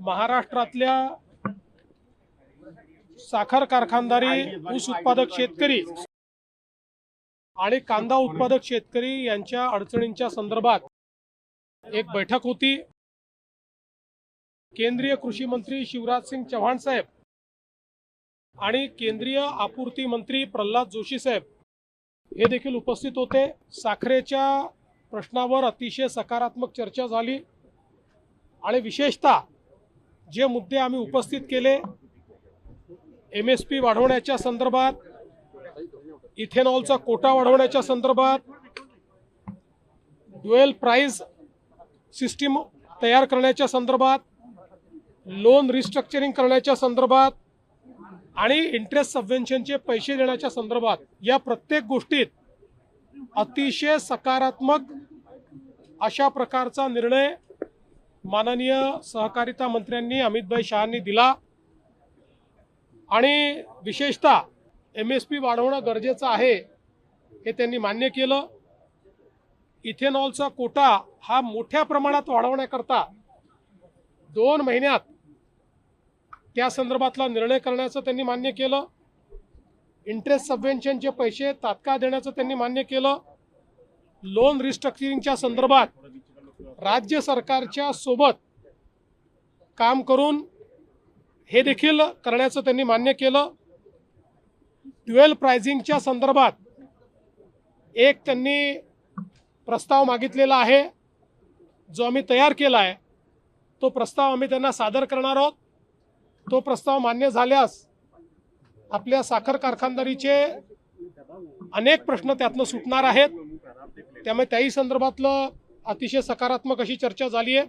महाराष्ट्रातल्या साखर कारखानदारी, ऊस उत्पादक शेतकरी आणि कांदा उत्पादक शेतकरी यांच्या अडचणींच्या संदर्भात एक बैठक होती। केंद्रीय कृषी मंत्री शिवराज सिंग चौहान साहेब आणि केंद्रीय आपूर्ति मंत्री प्रल्हाद जोशी साहेब हे देखील उपस्थित होते। साखरेच्या प्रश्नावर अतिशय सकारात्मक चर्चा झाली आणि विशेषतः जे मुद्दे आम्ही उपस्थित केले, MSP वाढवण्याच्या संदर्भात, इथेनॉलचा कोटा वाढवण्याच्या संदर्भात, ड्युअल प्राइस सिस्टीम तयार करण्याच्या संदर्भात, लोन रिस्ट्रक्चरिंग करण्याच्या संदर्भात आणि इंटरेस्ट सबवेन्शनचे पैसे देण्याच्या संदर्भात, या प्रत्येक गोष्टीत अतिशय सकारात्मक अशा प्रकारचा निर्णय माननीय सहकारिता मंत्र्यांनी अमितभाई शहांनी दिला आणि विशेषतः MSP वाढवणं गरजेचं आहे हे त्यांनी मान्य केलं। इथेनॉलचा कोटा हा मोठ्या प्रमाणात वाढवण्याकरता 2 महिन्यात त्या संदर्भातला निर्णय करण्याचं त्यांनी मान्य केलं। इंटरेस्ट सबवेन्शनचे पैसे तात्काळ देण्याचं त्यांनी मान्य केलं। लोन रिस्ट्रक्चरिंगच्या संदर्भात राज्य सरकारच्या सोबत काम करून हे देखील करण्याचं त्यांनी मान्य केलं। ड्युअल प्राइसिंगच्या संदर्भात एक त्यांनी प्रस्ताव मागितलेला आहे, जो आम्ही तयार केला आहे। तो प्रस्ताव आम्ही त्यांना सादर करणार आहोत। तो प्रस्ताव मान्य झाल्यास आपल्या साखर कारखानदारीचे अनेक प्रश्न त्यातनं सुटणार आहेत। त्यामुळे त्याही संदर्भातलं अतिशय सकारात्मक अशी चर्चा झाली आहे।